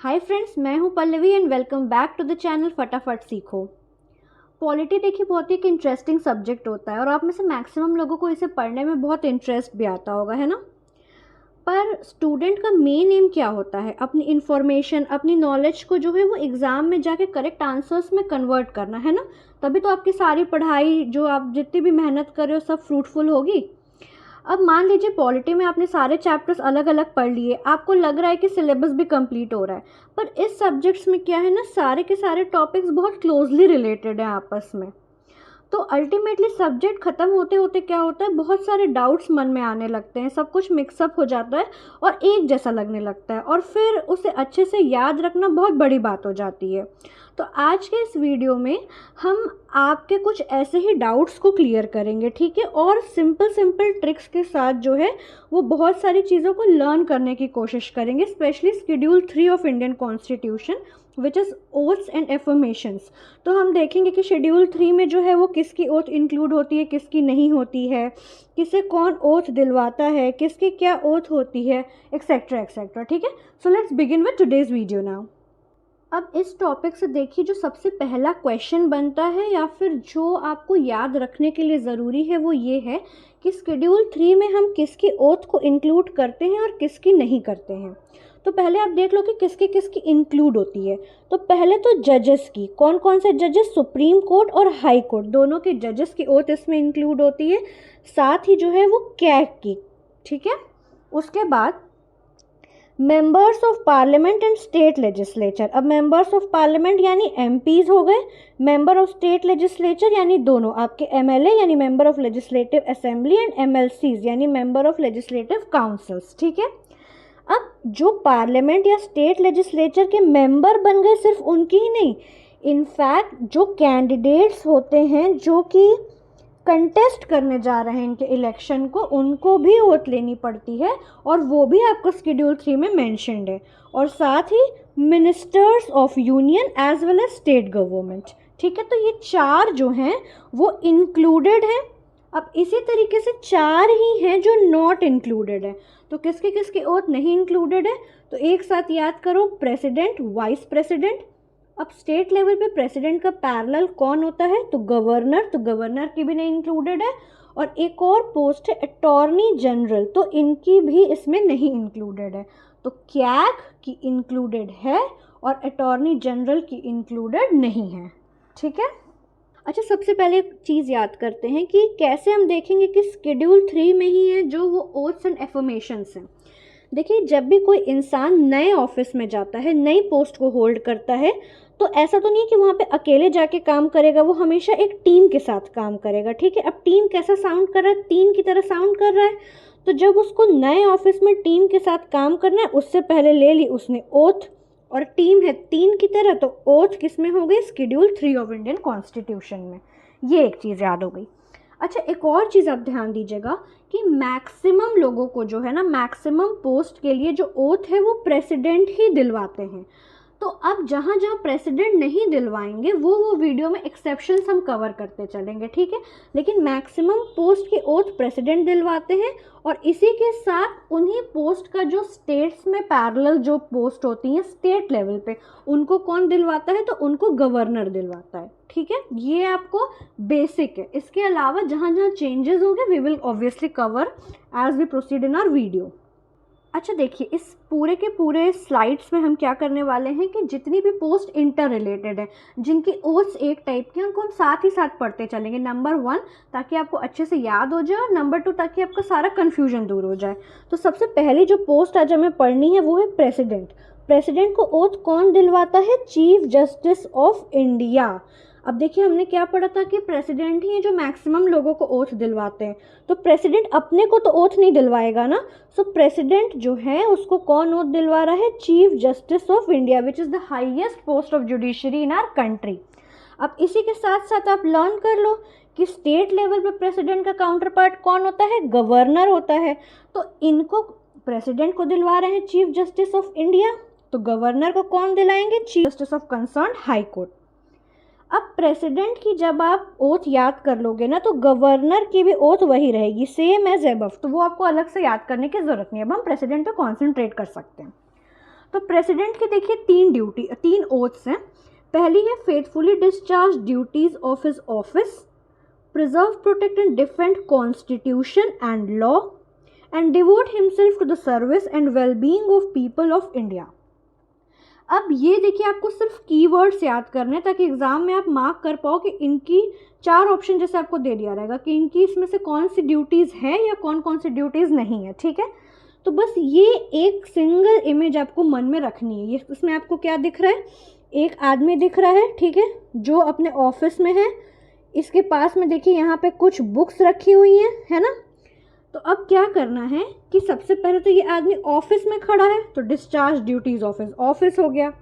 हाय friends, मैं हूं Pallavi and welcome back to the channel Fatafat Seekho. Polity देखिए बहुत ही एक इंटरेस्टिंग सब्जेक्ट होता है और आप में से मैक्सिमम लोगों को इसे पढ़ने में बहुत इंटरेस्ट भी आता होगा, है ना। पर स्टूडेंट का मेन एम क्या होता है? अपनी इंफॉर्मेशन, अपनी नॉलेज को जो है वो एग्ज़ाम में जाके करेक्ट आंसर्स में कन्वर्ट करना, है ना। तभी तो आपकी सारी पढ़ाई, जो आप जितनी भी मेहनत कर रहे हो, सब फ्रूटफुल होगी। अब मान लीजिए पॉलिटी में आपने सारे चैप्टर्स अलग अलग पढ़ लिए, आपको लग रहा है कि सिलेबस भी कंप्लीट हो रहा है, पर इस सब्जेक्ट्स में क्या है ना, सारे के सारे टॉपिक्स बहुत क्लोजली रिलेटेड हैं आपस में। तो अल्टीमेटली सब्जेक्ट ख़त्म होते होते क्या होता है, बहुत सारे डाउट्स मन में आने लगते हैं, सब कुछ मिक्सअप हो जाता है और एक जैसा लगने लगता है, और फिर उसे अच्छे से याद रखना बहुत बड़ी बात हो जाती है। तो आज के इस वीडियो में हम आपके कुछ ऐसे ही डाउट्स को क्लियर करेंगे, ठीक है, और सिंपल ट्रिक्स के साथ जो है वो बहुत सारी चीज़ों को लर्न करने की कोशिश करेंगे, specially schedule 3 of Indian constitution which is oaths and affirmations. तो हम देखेंगे कि शेड्यूल 3 में जो है वो किसकी ओथ इंक्लूड होती है, किसकी नहीं होती है, किसे कौन ओथ दिलवाता है, किसकी क्या ओथ होती है, एक्सेट्रा एक्सेट्रा, ठीक है। So let's begin with today's video now. अब इस टॉपिक से देखिए, जो सबसे पहला क्वेश्चन बनता है या फिर जो आपको याद रखने के लिए ज़रूरी है वो ये है कि शेड्यूल 3 में हम किसकी ओथ को इंक्लूड करते हैं और किसकी नहीं करते हैं। तो पहले आप देख लो कि किसकी किसकी इंक्लूड होती है। तो पहले तो जजेस की, कौन कौन से जजेस, सुप्रीम कोर्ट और हाई कोर्ट, दोनों के जजेस की ओथ इसमें इंक्लूड होती है। साथ ही जो है वो कैग की, ठीक है। उसके बाद members of parliament and state legislature. अब मेंबर्स ऑफ पार्लियामेंट यानी एमपीज हो गए, मेंबर ऑफ स्टेट लेजिस्लेचर यानी दोनों आपके एमएलए यानी member of legislative assembly, and MLCs यानी मेंबर ऑफ लेजिस्लेटिव काउंसिल्स, ठीक है। अब जो पार्लियामेंट या स्टेट लेजिस्लेचर के मेंबर बन गए, सिर्फ उनकी ही नहीं, इनफैक्ट जो कैंडिडेट्स होते हैं जो कि कंटेस्ट करने जा रहे हैं इनके इलेक्शन को, उनको भी वोट लेनी पड़ती है और वो भी आपको शेड्यूल 3 में मेंशन्ड है। और साथ ही ministers of union as well as state government, ठीक है। तो ये चार जो हैं वो इंक्लूडेड हैं। अब इसी तरीके से चार ही हैं जो नॉट इंक्लूडेड है। तो किसकी किसकी ओथ नहीं इंक्लूडेड है? तो एक साथ याद करो, प्रेसिडेंट, वाइस प्रेसिडेंट। अब स्टेट लेवल पे प्रेसिडेंट का पैरेलल कौन होता है? तो गवर्नर, तो गवर्नर की भी नहीं इंक्लूडेड है। और एक और पोस्ट है अटॉर्नी जनरल, तो इनकी भी इसमें नहीं इंक्लूडेड है। तो कैग की इंक्लूडेड है और अटॉर्नी जनरल की इंक्लूडेड नहीं है, ठीक है। अच्छा, सबसे पहले एक चीज़ याद करते हैं कि कैसे हम देखेंगे कि शेड्यूल 3 में ही है जो वो ओथ्स एंड एफर्मेशंस हैं। देखिए, जब भी कोई इंसान नए ऑफिस में जाता है, नई पोस्ट को होल्ड करता है, तो ऐसा तो नहीं है कि वहाँ पे अकेले जाके काम करेगा, वो हमेशा एक टीम के साथ काम करेगा, ठीक है। अब टीम कैसा साउंड कर रहा है? टीम की तरह साउंड कर रहा है। तो जब उसको नए ऑफिस में टीम के साथ काम करना है, उससे पहले ले ली उसने ओथ, और टीम है 3 की तरह, तो ओथ किस में हो गई? शेड्यूल 3 ऑफ इंडियन कॉन्स्टिट्यूशन में। ये एक चीज़ याद हो गई। अच्छा, एक और चीज़ आप ध्यान दीजिएगा कि मैक्सिमम लोगों को जो है ना, मैक्सिमम पोस्ट के लिए जो ओथ है वो प्रेसिडेंट ही दिलवाते हैं। तो अब जहाँ जहाँ प्रेसिडेंट नहीं दिलवाएंगे वो वीडियो में एक्सेप्शंस हम कवर करते चलेंगे, ठीक है। लेकिन मैक्सिमम पोस्ट की ओथ प्रेसिडेंट दिलवाते हैं, और इसी के साथ उन्हीं पोस्ट का जो स्टेट्स में पैरेलल जो पोस्ट होती हैं स्टेट लेवल पे, उनको कौन दिलवाता है? तो उनको गवर्नर दिलवाता है, ठीक है। ये आपको बेसिक है। इसके अलावा जहाँ जहाँ चेंजेस होंगे we will obviously cover as we proceed in our video. अच्छा, देखिए, इस पूरे के पूरे स्लाइड्स में हम क्या करने वाले हैं कि जितनी भी पोस्ट इंटर रिलेटेड है, जिनकी ओथ्स एक टाइप की, उनको हम साथ ही साथ पढ़ते चलेंगे। नंबर 1 ताकि आपको अच्छे से याद हो जाए, और नंबर 2 ताकि आपका सारा कन्फ्यूजन दूर हो जाए। तो सबसे पहली जो पोस्ट आज हमें पढ़नी है वो है प्रेसिडेंट। प्रेसिडेंट को ओथ कौन दिलवाता है? Chief justice of India. अब देखिए, हमने क्या पढ़ा था कि प्रेसिडेंट ही है जो मैक्सिमम लोगों को ओथ दिलवाते हैं। तो प्रेसिडेंट अपने को तो ओथ नहीं दिलवाएगा ना। सो प्रेसिडेंट जो है उसको कौन ओथ दिलवा रहा है? Chief justice of India, which is the highest post of judiciary in our country. अब इसी के साथ साथ आप लर्न कर लो कि स्टेट लेवल पे प्रेसिडेंट का काउंटर पार्ट कौन होता है? गवर्नर होता है। तो इनको प्रेसिडेंट को दिलवा रहे हैं चीफ जस्टिस ऑफ इंडिया, तो गवर्नर को कौन दिलाएंगे? Chief justice of concern high court. अब प्रेसिडेंट की जब आप ओथ याद कर लोगे ना, तो गवर्नर की भी ओथ वही रहेगी, सेम एज एबव। तो वो आपको अलग से याद करने की ज़रूरत नहीं है। अब हम प्रेसिडेंट पे कॉन्सेंट्रेट कर सकते हैं। तो प्रेसिडेंट की देखिए तीन ओथ्स हैं। पहली है faithfully discharge duties of his office, preserve, protect and defend constitution and law and devote himself to the service and wellbeing of people of India. अब ये देखिए आपको सिर्फ कीवर्ड्स याद करने ताकि एग्जाम में आप मार्क कर पाओ कि इनकी 4 ऑप्शन जैसे आपको दे दिया रहेगा कि इनकी इसमें से कौन सी ड्यूटीज़ हैं या कौन कौन सी ड्यूटीज़ नहीं है, ठीक है। तो बस ये एक सिंगल इमेज आपको मन में रखनी है। ये इसमें आपको क्या दिख रहा है, एक आदमी दिख रहा है, ठीक है, जो अपने ऑफिस में है। इसके पास में देखिए यहाँ पे कुछ बुक्स रखी हुई हैं, है ना। तो अब क्या करना है कि सबसे पहले तो ये आदमी ऑफिस में खड़ा है तो डिस्चार्ज ड्यूटीज ऑफिस, ऑफिस हो गया।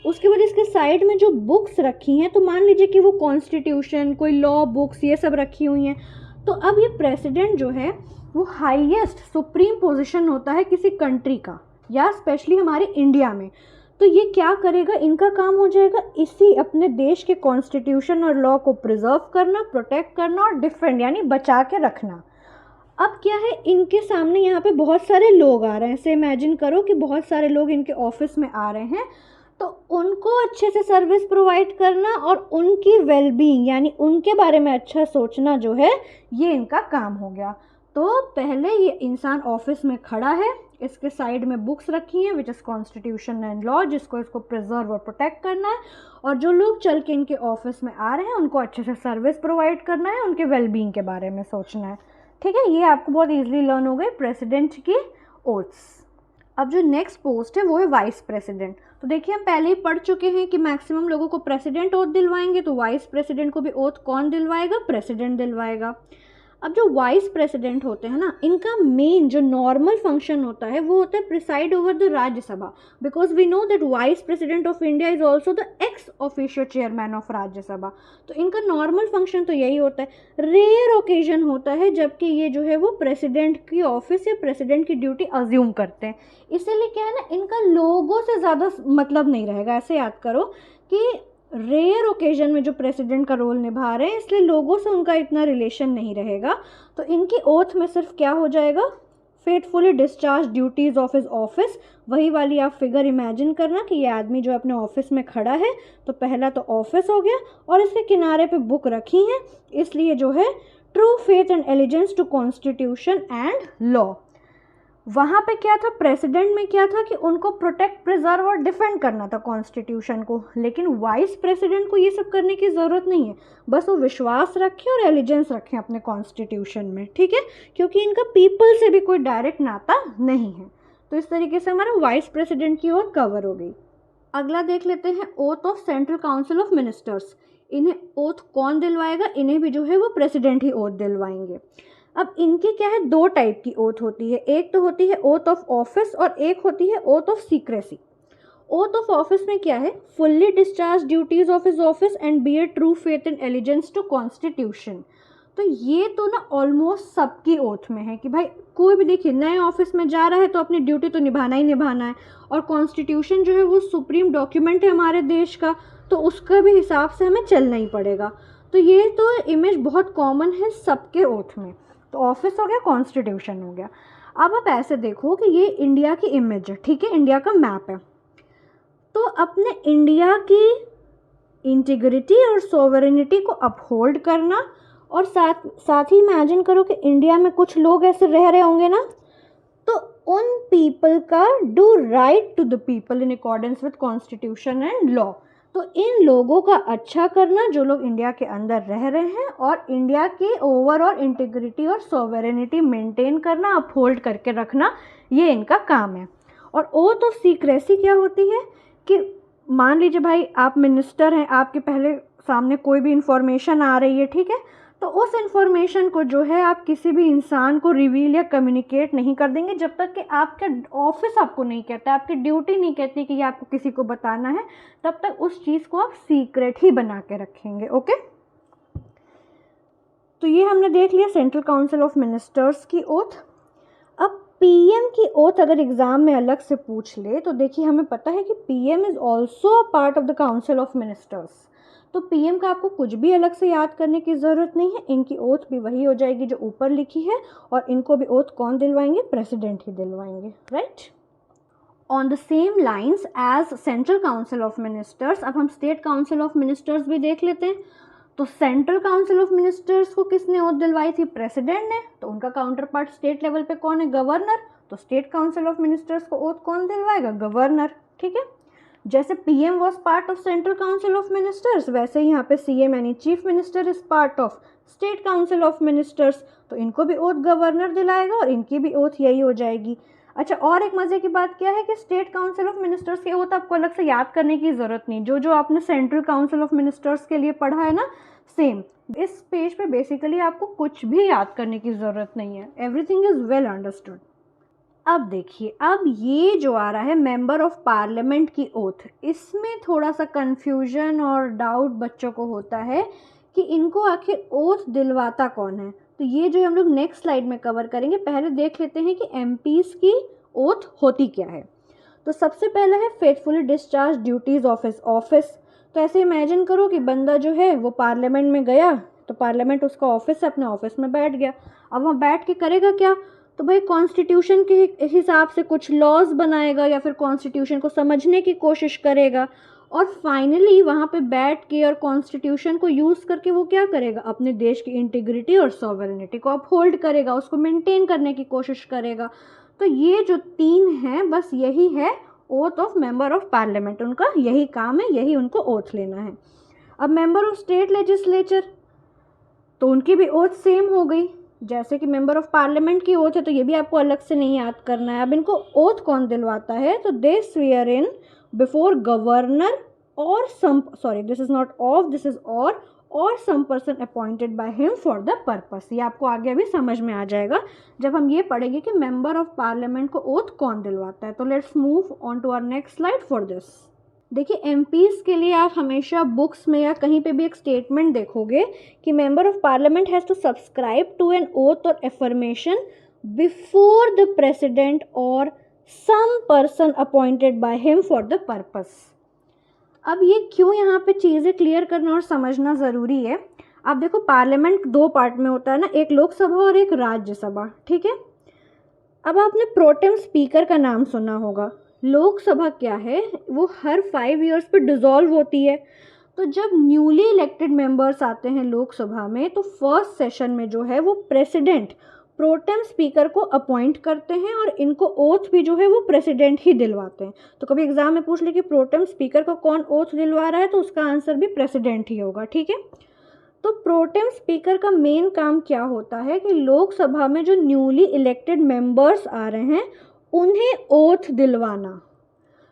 उसके बाद इसके साइड में जो बुक्स रखी हैं तो मान लीजिए कि वो कॉन्स्टिट्यूशन, कोई लॉ बुक्स ये सब रखी हुई हैं। तो अब ये प्रेसिडेंट जो है वो हाईएस्ट सुप्रीम पोजीशन होता है किसी कंट्री का, या स्पेशली हमारे इंडिया में। तो ये क्या करेगा, इनका काम हो जाएगा इसी अपने देश के कॉन्स्टिट्यूशन और लॉ को प्रिजर्व करना, प्रोटेक्ट करना और डिफेंड यानी बचा के रखना। अब क्या है, इनके सामने यहाँ पे बहुत सारे लोग आ रहे हैं। ऐसे इमेजिन करो कि बहुत सारे लोग इनके ऑफिस में आ रहे हैं, तो उनको अच्छे से सर्विस प्रोवाइड करना और उनकी वेलबीइंग यानी उनके बारे में अच्छा सोचना जो है ये इनका काम हो गया। तो पहले ये इंसान ऑफिस में खड़ा है, इसके साइड में बुक्स रखी हैं which is constitution and law, जिसको इसको प्रिजर्व और प्रोटेक्ट करना है। और जो लोग चल के इनके ऑफिस में आ रहे हैं उनको अच्छे से सर्विस प्रोवाइड करना है, उनके वेलबीइंग के बारे में सोचना है, ठीक है। ये आपको बहुत इजीली लर्न हो गए प्रेसिडेंट की ओथ्स। अब जो नेक्स्ट पोस्ट है वो है वाइस प्रेसिडेंट। तो देखिए हम पहले ही पढ़ चुके हैं कि मैक्सिमम लोगों को प्रेसिडेंट ओथ दिलवाएंगे, तो वाइस प्रेसिडेंट को भी ओथ कौन दिलवाएगा, प्रेसिडेंट दिलवाएगा। अब जो वाइस प्रेसिडेंट होते हैं ना, इनका मेन जो नॉर्मल फंक्शन होता है वो होता है preside over the Rajya Sabha, because we know that vice president of India is also the ex official chairman of Rajya Sabha. तो इनका नॉर्मल फंक्शन तो यही होता है। रेयर ओकेजन होता है जबकि ये जो है वो प्रेसिडेंट की ऑफिस या प्रेसिडेंट की ड्यूटी अज्यूम करते हैं। इसीलिए क्या है ना, इनका लोगों से ज़्यादा मतलब नहीं रहेगा। ऐसे याद करो कि रेयर ओकेजन में जो प्रेसिडेंट का रोल निभा रहे हैं, इसलिए लोगों से उनका इतना रिलेशन नहीं रहेगा। तो इनकी ओथ में सिर्फ क्या हो जाएगा, faithfully discharge duties of his office. वही वाली आप फिगर इमेजिन करना कि ये आदमी जो अपने ऑफिस में खड़ा है, तो पहला तो ऑफिस हो गया और इसके किनारे पे बुक रखी हैं, इसलिए जो है true faith and allegiance to constitution and law. वहाँ पे क्या था, प्रेसिडेंट में क्या था कि उनको प्रोटेक्ट, प्रिजर्व और डिफेंड करना था कॉन्स्टिट्यूशन को। लेकिन वाइस प्रेसिडेंट को ये सब करने की ज़रूरत नहीं है, बस वो विश्वास रखें और एलिजेंस रखें अपने कॉन्स्टिट्यूशन में, ठीक है, क्योंकि इनका पीपल से भी कोई डायरेक्ट नाता नहीं है। तो इस तरीके से हमारा वाइस प्रेसिडेंट की ओथ कवर हो गई। अगला देख लेते हैं oath of central council of ministers. इन्हें ओथ कौन दिलवाएगा, इन्हें भी जो है वो प्रेसिडेंट ही ओथ दिलवाएंगे। अब इनकी क्या है, 2 टाइप की ओथ होती है। एक तो होती है ओथ ऑफ ऑफिस और एक होती है oath of secrecy. Oath of office में क्या है, fully discharge duties of his office and bear true faith and allegiance to constitution. तो ये तो ना ऑलमोस्ट सबकी ओथ में है कि भाई कोई भी देखिए नए ऑफिस में जा रहा है तो अपनी ड्यूटी तो निभाना ही निभाना है। और कॉन्स्टिट्यूशन जो है वो सुप्रीम डॉक्यूमेंट है हमारे देश का, तो उसके भी हिसाब से हमें चलना ही पड़ेगा। तो ये तो इमेज बहुत कॉमन है सबके ओथ में। तो ऑफिस हो गया, कॉन्स्टिट्यूशन हो गया। अब आप ऐसे देखो कि ये इंडिया की इमेज है, ठीक है, इंडिया का मैप है। तो अपने इंडिया की इंटीग्रिटी और सोवरेनिटी को अपहोल्ड करना, और साथ ही इमेजिन करो कि इंडिया में कुछ लोग ऐसे रह रहे होंगे ना, तो उन पीपल का do right to the people in accordance with constitution and law. तो इन लोगों का अच्छा करना जो लोग इंडिया के अंदर रह रहे हैं, और इंडिया के ओवरऑल इंटीग्रिटी और सोवरेनिटी मेंटेन करना, अपहोल्ड करके रखना, ये इनका काम है। और ओथ ऑफ सीक्रेसी क्या होती है कि मान लीजिए भाई आप मिनिस्टर हैं, आपके पहले सामने कोई भी इंफॉर्मेशन आ रही है, ठीक है, तो उस इंफॉर्मेशन को जो है आप किसी भी इंसान को रिवील या कम्युनिकेट नहीं कर देंगे जब तक कि आपका ऑफिस आपको नहीं कहता, आपकी ड्यूटी नहीं कहती कि ये आपको किसी को बताना है, तब तक उस चीज़ को आप सीक्रेट ही बना के रखेंगे। ओके, तो ये हमने देख लिया सेंट्रल काउंसिल ऑफ मिनिस्टर्स की ओथ। अब पीएम की ओथ अगर एग्जाम में अलग से पूछ ले तो देखिए हमें पता है कि PM is also a part of the council of ministers. तो पीएम का आपको कुछ भी अलग से याद करने की ज़रूरत नहीं है, इनकी ओथ भी वही हो जाएगी जो ऊपर लिखी है, और इनको भी ओथ कौन दिलवाएंगे, प्रेसिडेंट ही दिलवाएंगे, right. On the same lines as central council of ministers. अब हम स्टेट काउंसिल ऑफ मिनिस्टर्स भी देख लेते हैं। तो सेंट्रल काउंसिल ऑफ मिनिस्टर्स को किसने ओथ दिलवाई थी? प्रेसिडेंट ने। तो उनका काउंटर पार्ट स्टेट लेवल पे कौन है? गवर्नर। तो स्टेट काउंसिल ऑफ मिनिस्टर्स को ओथ कौन दिलवाएगा? गवर्नर। ठीक है। जैसे PM was part of central council of ministers, वैसे ही यहाँ पे सीएम यानी chief minister is part of state council of ministers. तो इनको भी ओथ गवर्नर दिलाएगा और इनकी भी ओथ यही हो जाएगी। अच्छा, और एक मजे की बात क्या है कि स्टेट काउंसिल ऑफ मिनिस्टर्स की ओथ आपको अलग से याद करने की जरूरत नहीं। जो जो आपने सेंट्रल काउंसिल ऑफ मिनिस्टर्स के लिए पढ़ा है ना, सेम इस पेज पे बेसिकली आपको कुछ भी याद करने की जरूरत नहीं है। Everything is well understood. अब देखिए, अब ये जो आ रहा है मेंबर ऑफ पार्लियामेंट की ओथ, इसमें थोड़ा सा कंफ्यूजन और डाउट बच्चों को होता है कि इनको आखिर ओथ दिलवाता कौन है। तो ये जो हम लोग नेक्स्ट स्लाइड में कवर करेंगे, पहले देख लेते हैं कि एमपीज़ की ओथ होती क्या है। तो सबसे पहला है faithfully discharge duties of his office. तो ऐसे इमेजिन करो कि बंदा जो है वो पार्लियामेंट में गया, तो पार्लियामेंट उसका ऑफिस है, अपने ऑफिस में बैठ गया। अब वहाँ बैठ के करेगा क्या? तो भाई कॉन्स्टिट्यूशन के हिसाब से कुछ लॉज बनाएगा या फिर कॉन्स्टिट्यूशन को समझने की कोशिश करेगा, और फाइनली वहाँ पे बैठ के और कॉन्स्टिट्यूशन को यूज़ करके वो क्या करेगा? अपने देश की इंटीग्रिटी और सॉवरेनिटी को अपहोल्ड करेगा, उसको मेंटेन करने की कोशिश करेगा। तो ये जो तीन हैं, बस यही है oath of member of parliament. उनका यही काम है, यही उनको ओथ लेना है। अब मेंबर ऑफ स्टेट लेजिस्लेचर, तो उनकी भी ओथ सेम हो गई। जैसे कि मेंबर ऑफ पार्लियामेंट की ओथ है, तो ये भी आपको अलग से नहीं याद करना है। अब इनको ओथ कौन दिलवाता है? तो they swear in before governor or some, sorry this is not of, this is or some person appointed by him for the purpose. ये आपको आगे अभी समझ में आ जाएगा जब हम ये पढ़ेंगे कि मेंबर ऑफ पार्लियामेंट को ओथ कौन दिलवाता है। तो let's move on to our next slide for this. देखिए, एमपीज़ के लिए आप हमेशा बुक्स में या कहीं पे भी एक स्टेटमेंट देखोगे कि member of parliament has to subscribe to an oath or affirmation before the president or some person appointed by him for the purpose. अब ये क्यों यहाँ पे चीज़ें क्लियर करना और समझना ज़रूरी है। अब देखो, पार्लियामेंट दो पार्ट में होता है ना, एक लोकसभा और एक राज्यसभा। ठीक है। अब आपने प्रोटेम स्पीकर का नाम सुना होगा। लोकसभा क्या है, वो हर 5 ईयर्स पे डिसॉल्व होती है। तो जब न्यूली इलेक्टेड मेंबर्स आते हैं लोकसभा में, तो फर्स्ट सेशन में जो है वो प्रेसिडेंट प्रोटेम स्पीकर को अपॉइंट करते हैं और इनको ओथ भी जो है वो प्रेसिडेंट ही दिलवाते हैं। तो कभी एग्जाम में पूछ ले कि प्रोटेम स्पीकर को कौन ओथ दिलवा रहा है, तो उसका आंसर भी प्रेसिडेंट ही होगा। ठीक है। तो प्रोटेम स्पीकर का मेन काम क्या होता है कि लोकसभा में जो न्यूली इलेक्टेड मेंबर्स आ रहे हैं उन्हें ओथ दिलवाना।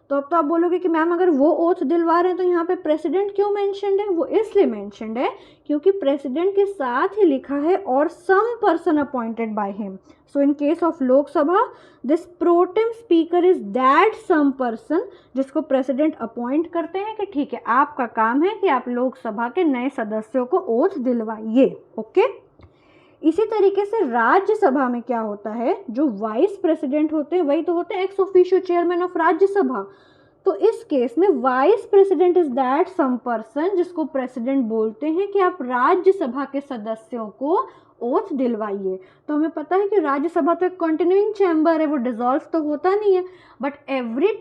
तो अब तो आप बोलोगे कि मैम अगर वो ओथ दिलवा रहे हैं तो यहाँ पे प्रेसिडेंट क्यों मेंशन्ड है? वो इसलिए मेंशन्ड है क्योंकि प्रेसिडेंट के साथ ही लिखा है or some person appointed by him. So in case of Lok Sabha, this protem speaker is that some person जिसको प्रेसिडेंट अपॉइंट करते हैं कि ठीक है, आपका काम है कि आप लोकसभा के नए सदस्यों को ओथ दिलवाइए। ओके। इसी तरीके से राज्यसभा में क्या होता है, जो वाइस प्रेसिडेंट होते हैं वही तो होते हैं ex officio chairman of Rajya Sabha. तो इस केस में vice president is that some person जिसको प्रेसिडेंट बोलते हैं कि आप राज्यसभा के सदस्यों को ओथ दिलवाइए। तो हमें पता है कि राज्यसभा तो एक कंटिन्यूइंग चैम्बर है, वो डिसॉल्व तो होता नहीं है, बट एवरी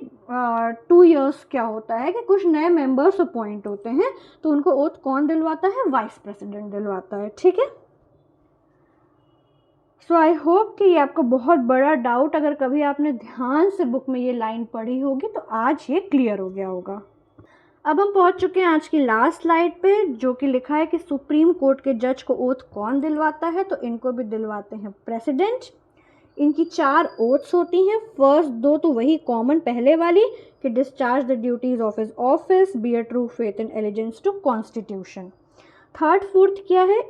2 ईयर्स क्या होता है कि कुछ नए मेंबर्स अपॉइंट होते हैं, तो उनको ओथ कौन दिलवाता है? वाइस प्रेसिडेंट दिलवाता है। ठीक है। सो आई होप कि ये आपको बहुत बड़ा डाउट, अगर कभी आपने ध्यान से बुक में ये लाइन पढ़ी होगी तो आज ये क्लियर हो गया होगा। अब हम पहुंच चुके हैं आज की लास्ट स्लाइड पे, जो कि लिखा है कि सुप्रीम कोर्ट के जज को ओथ कौन दिलवाता है। तो इनको भी दिलवाते हैं प्रेसिडेंट। इनकी 4 ओथ्स होती हैं। फर्स्ट 2 तो वही कॉमन पहले वाली कि discharge the duties of his office, be a true faith and allegiance to constitution. Third 4th क्या है?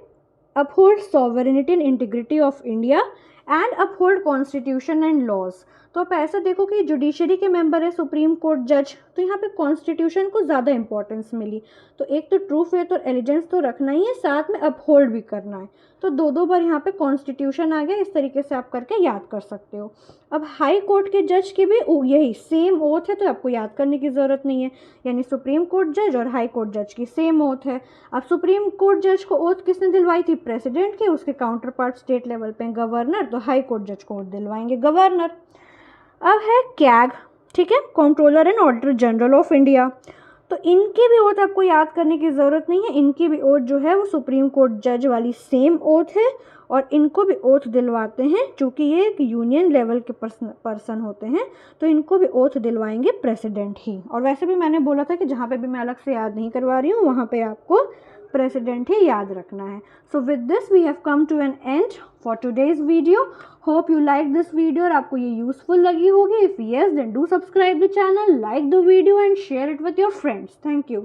Uphold sovereignty and integrity of India and uphold constitution and laws. तो आप ऐसा देखो कि जुडिशरी के मेंबर है सुप्रीम कोर्ट जज, तो यहाँ पे कॉन्स्टिट्यूशन को ज़्यादा इंपॉर्टेंस मिली। तो एक तो ट्रू फेथ और एलिजेंस तो रखना ही है, साथ में अपहोल्ड भी करना है। तो 2 बार यहाँ पे कॉन्स्टिट्यूशन आ गया। इस तरीके से आप करके याद कर सकते हो। अब हाई कोर्ट के जज की भी यही सेम ओथ है, तो आपको याद करने की ज़रूरत नहीं है। यानी सुप्रीम कोर्ट जज और हाई कोर्ट जज की सेम ओथ है। अब सुप्रीम कोर्ट जज को ओथ किसने दिलवाई थी? प्रेसिडेंट के। उसके काउंटर पार्ट स्टेट लेवल पे गवर्नर, तो हाई कोर्ट जज को ओथ दिलवाएंगे गवर्नर। अब है कैग। ठीक है, controller and auditor general of India. तो इनकी भी ओथ आपको याद करने की ज़रूरत नहीं है, इनकी भी ओथ जो है वो सुप्रीम कोर्ट जज वाली सेम ओथ है, और इनको भी ओथ दिलवाते हैं, चूँकि ये एक यूनियन लेवल के पर्सन होते हैं, तो इनको भी ओथ दिलवाएंगे प्रेसिडेंट ही। और वैसे भी मैंने बोला था कि जहाँ पे भी मैं अलग से याद नहीं करवा रही हूँ वहाँ पे आपको प्रेसिडेंट ही याद रखना है। So with this we have come to an end for today's video. Hope you like this video और आपको ये यूजफुल लगी होगी। If yes then do subscribe the channel, like the video and share it with your friends. Thank you.